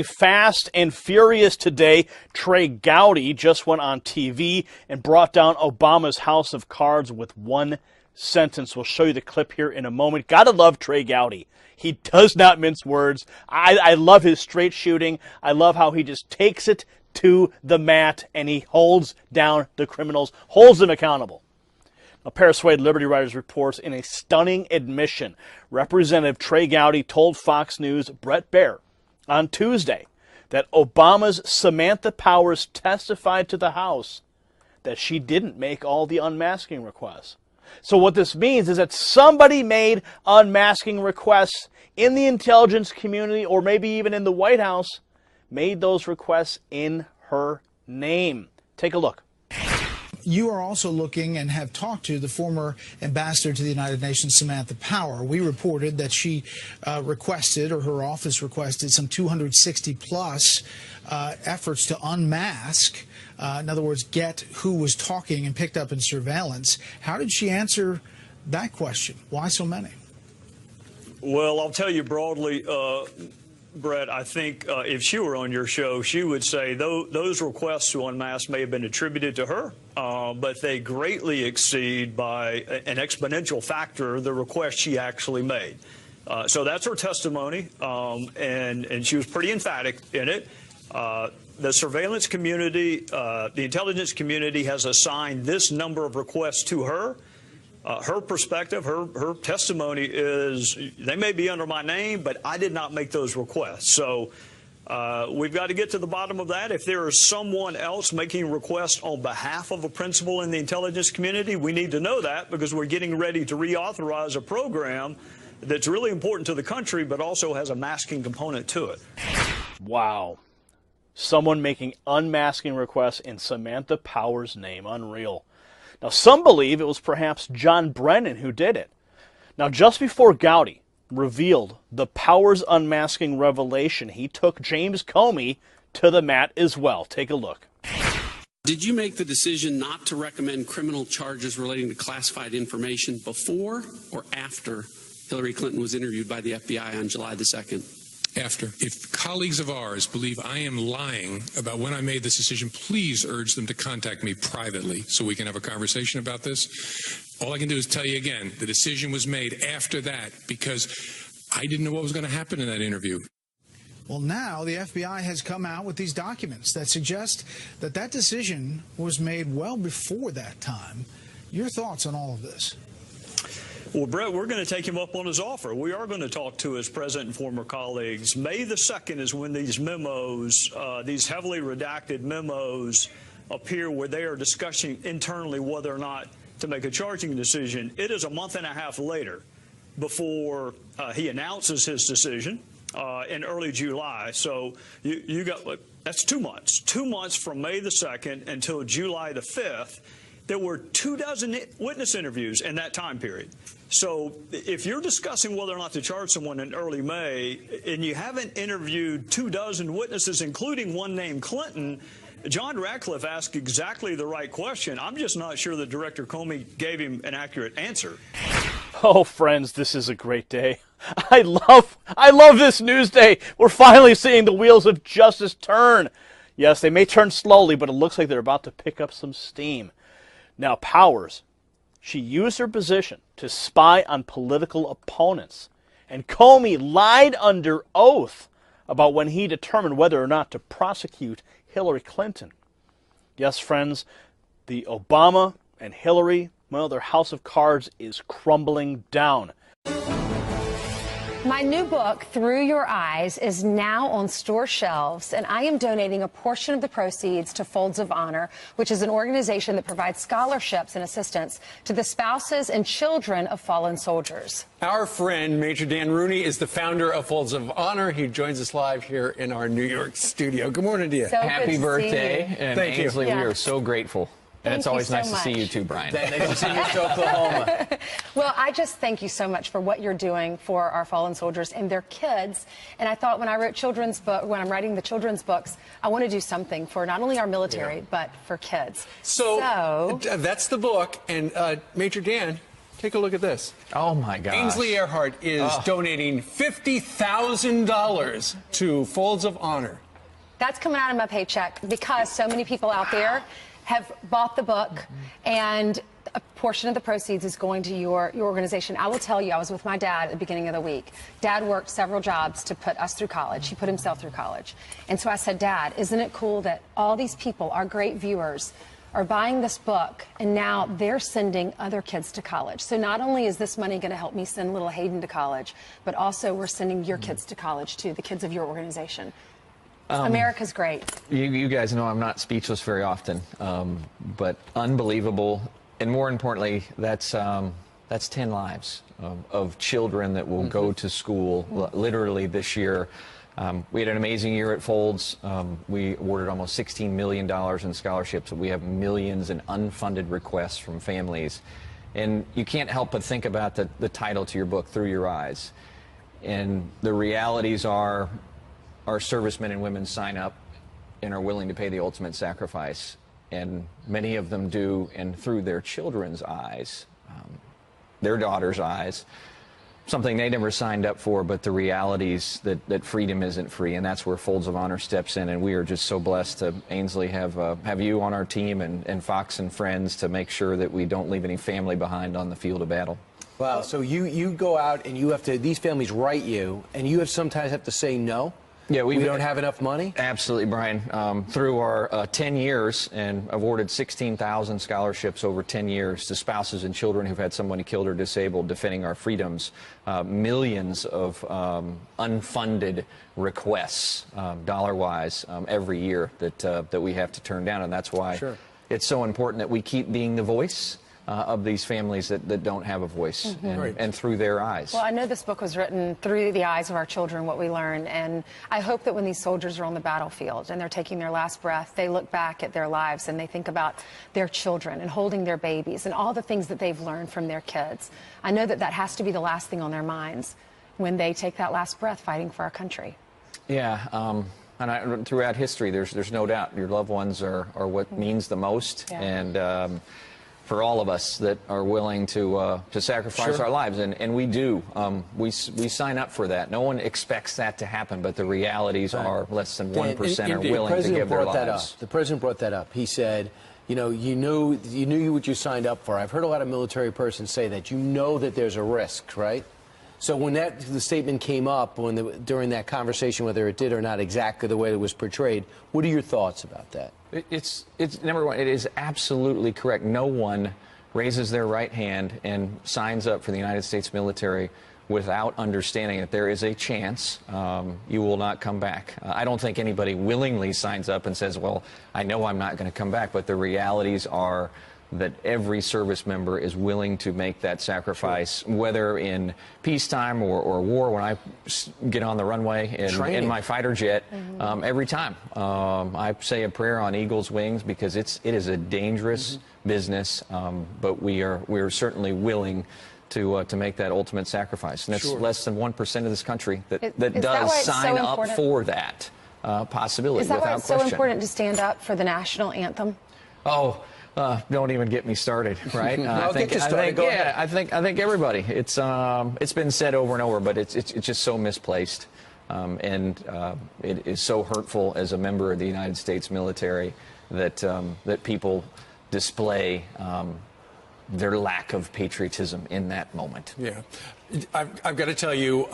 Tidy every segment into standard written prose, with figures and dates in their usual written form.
Fast and furious today, Trey Gowdy just went on TV and brought down Obama's house of cards with one sentence. We'll show you the clip here in a moment. Gotta love Trey Gowdy. He does not mince words. I love his straight shooting. I love how he just takes it to the mat and he holds down the criminals, holds them accountable. A Persuade Liberty Writers reports in a stunning admission, Representative Trey Gowdy told Fox News' Brett Baier on Tuesday that Obama's Samantha Powers testified to the House that she didn't make all the unmasking requests. So what this means is that somebody made unmasking requests in the intelligence community or maybe even in the White House, made those requests in her name. Take a look. You are also looking and have talked to the former ambassador to the United Nations, Samantha Power. We reported that she requested, or her office requested, some 260 plus efforts to unmask. In other words, get who was talking and picked up in surveillance. How did she answer that question? Why so many? Well, I'll tell you broadly, Brett, I think if she were on your show, she would say those requests to unmask may have been attributed to her, but they greatly exceed by an exponential factor the request she actually made. So that's her testimony, and she was pretty emphatic in it. The surveillance community, the intelligence community has assigned this number of requests to her. Her perspective, her testimony is they may be under my name, but I did not make those requests. So we've got to get to the bottom of that. If there is someone else making requests on behalf of a principal in the intelligence community, we need to know that because we're getting ready to reauthorize a program that's really important to the country, but also has a masking component to it. Wow. Someone making unmasking requests in Samantha Powers' name. Unreal. Now, some believe it was perhaps John Brennan who did it. Now, just before Gowdy revealed the Powers unmasking revelation, he took James Comey to the mat as well. Take a look. Did you make the decision not to recommend criminal charges relating to classified information before or after Hillary Clinton was interviewed by the FBI on July the 2nd? After. If colleagues of ours believe I am lying about when I made this decision, please urge them to contact me privately so we can have a conversation about this. All I can do is tell you again, the decision was made after that because I didn't know what was going to happen in that interview. Well, now the FBI has come out with these documents that suggest that that decision was made well before that time. Your thoughts on all of this? Well, Brett, we're going to take him up on his offer. We are going to talk to his present and former colleagues. May the 2nd is when these memos, these heavily redacted memos, appear where they are discussing internally whether or not to make a charging decision. It is a month and a half later before he announces his decision in early July. So you got, that's 2 months. 2 months from May the 2nd until July the 5th. There were 24 witness interviews in that time period. So if you're discussing whether or not to charge someone in early May and you haven't interviewed 24 witnesses, including one named Clinton, John Ratcliffe asked exactly the right question. I'm just not sure that Director Comey gave him an accurate answer. Oh, friends, this is a great day. I love this news day. We're finally seeing the wheels of justice turn. Yes, they may turn slowly, but it looks like they're about to pick up some steam. Now, Powers, she used her position to spy on political opponents, and Comey lied under oath about when he determined whether or not to prosecute Hillary Clinton. Yes, friends, the Obama and Hillary, well, their house of cards is crumbling down. My new book, Through Your Eyes, is now on store shelves, and I am donating a portion of the proceeds to Folds of Honor, which is an organization that provides scholarships and assistance to the spouses and children of fallen soldiers. Our friend, Major Dan Rooney, is the founder of Folds of Honor. He joins us live here in our New York studio. Good morning to you. So Happy birthday. And Thank Ainsley, you. we are so grateful. And it's always nice to see you too, Brian. Nice to see you to Oklahoma. Well, I just thank you so much for what you're doing for our fallen soldiers and their kids. And I thought when I wrote when I'm writing the children's books, I want to do something for not only our military, but for kids. So that's the book. And Major Dan, Take a look at this. Oh, my gosh. Ainsley Earhart is donating $50,000 to Folds of Honor. That's coming out of my paycheck because so many people out there have bought the book, and a portion of the proceeds is going to your organization. I will tell you, I was with my dad at the beginning of the week. Dad worked several jobs to put us through college. He put himself through college. And so I said, Dad, isn't it cool that all these people, our great viewers, are buying this book, and now they're sending other kids to college. So not only is this money going to help me send little Hayden to college, but also we're sending your kids to college too, the kids of your organization. America's great. You guys know I'm not speechless very often, but unbelievable. And more importantly, that's 10 lives of children that will go to school literally this year. We had an amazing year at Folds. We awarded almost $16 million in scholarships. We have millions in unfunded requests from families. And you can't help but think about the title to your book, Through Your Eyes. And the realities are our servicemen and women sign up and are willing to pay the ultimate sacrifice. And many of them do, and through their children's eyes, their daughters' eyes, something they never signed up for, but the realities that freedom isn't free, and that's where Folds of Honor steps in. And we are just so blessed to, Ainsley, have you on our team and Fox and Friends to make sure that we don't leave any family behind on the field of battle. Wow, so you go out and you have to, these families write you, and you sometimes have to say no? Yeah, we don't have enough money? Absolutely, Brian. Through our 10 years, and awarded 16,000 scholarships over 10 years to spouses and children who've had somebody killed or disabled defending our freedoms. Millions of unfunded requests, dollar-wise, every year that we have to turn down, and that's why it's so important that we keep being the voice of these families that don't have a voice, and through their eyes. Well, I know this book was written through the eyes of our children, what we learn, and I hope that when these soldiers are on the battlefield and they're taking their last breath, they look back at their lives and they think about their children and holding their babies and all the things that they've learned from their kids. I know that has to be the last thing on their minds when they take that last breath fighting for our country. Yeah, and throughout history, there's no doubt your loved ones are what means the most, and for all of us that are willing to sacrifice our lives, and we do. We sign up for that. No one expects that to happen, but the realities are less than 1% are willing to give their lives. The president brought that up. He said, you knew what you signed up for. I've heard a lot of military persons say that. You know that there's a risk, right? So when the statement came up during that conversation, whether it did or not exactly the way it was portrayed, what are your thoughts about that? It's number one, it is absolutely correct. No one raises their right hand and signs up for the United States military without understanding that there is a chance you will not come back. I don't think anybody willingly signs up and says, well, I know I'm not going to come back, but the realities are that every service member is willing to make that sacrifice, whether in peacetime or war. When I get on the runway in my fighter jet, every time I say a prayer on eagle's wings, because it is a dangerous business, but we are certainly willing to make that ultimate sacrifice. And that's less than 1% of this country that does sign up for that possibility. Is that why without it's question. so important to stand up for the national anthem? Oh. Don't even get me started, right? I think everybody. It's been said over and over, but it's just so misplaced, and it is so hurtful as a member of the United States military that people display their lack of patriotism in that moment. Yeah, I've got to tell you.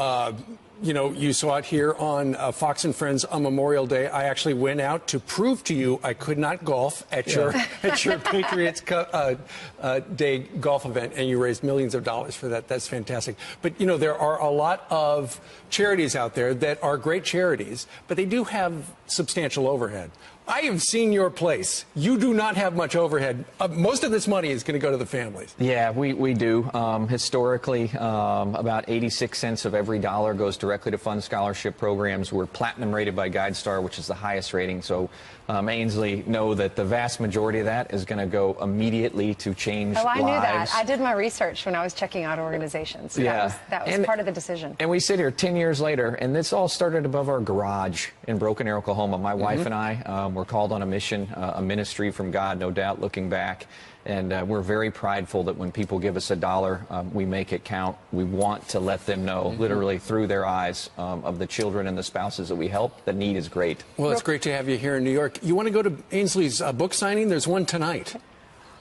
You saw it here on Fox and Friends on Memorial Day. I actually went out to prove to you I could not golf at your Patriots Day golf event, and you raised millions of dollars for that. That's fantastic. But, there are a lot of charities out there that are great charities, but they do have substantial overhead. I have seen your place. You do not have much overhead. Most of this money is going to go to the families. Yeah, we do. Historically, about 86 cents of every dollar goes directly to fund scholarship programs. We're platinum rated by GuideStar, which is the highest rating. So Ainsley, know that the vast majority of that is going to go immediately to change lives. Oh, I knew that. I did my research when I was checking out organizations. So that was part of the decision. And we sit here 10 years later, and this all started above our garage in Broken Arrow, Oklahoma. My wife and I, We're called on a mission, a ministry from God, no doubt, looking back. And we're very prideful that when people give us $1, we make it count. We want to let them know, literally through their eyes, of the children and the spouses that we help. The need is great. Well, it's great to have you here in New York. You want to go to Ainsley's book signing? There's one tonight.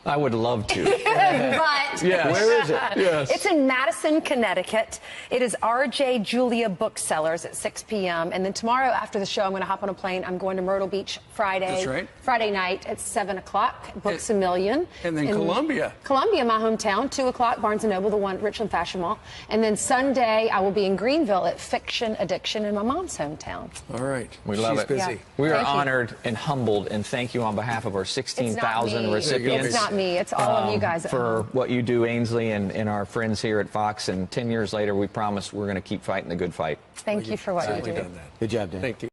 I would love to. But Yes. Where is it? Yes. it's in Madison, Connecticut. It is R.J. Julia Booksellers at 6 p.m. And then tomorrow after the show, I'm going to hop on a plane. I'm going to Myrtle Beach That's right. Friday night at 7 o'clock. Books A Million. And then Columbia. Columbia, my hometown, 2 o'clock, Barnes & Noble, the one, Richland Fashion Mall. And then Sunday, I will be in Greenville at Fiction Addiction in my mom's hometown. All right. We love She's it. busy. Yeah. We are Thank you. honored and humbled, and thank you on behalf of our 16,000 recipients. It's not me. It's all of you guys at for home. what you do, Ainsley, and our friends here at Fox. And 10 years later, we promise we're going to keep fighting the good fight. Thank you for what you do. Done that. Good job, Dan. Thank you.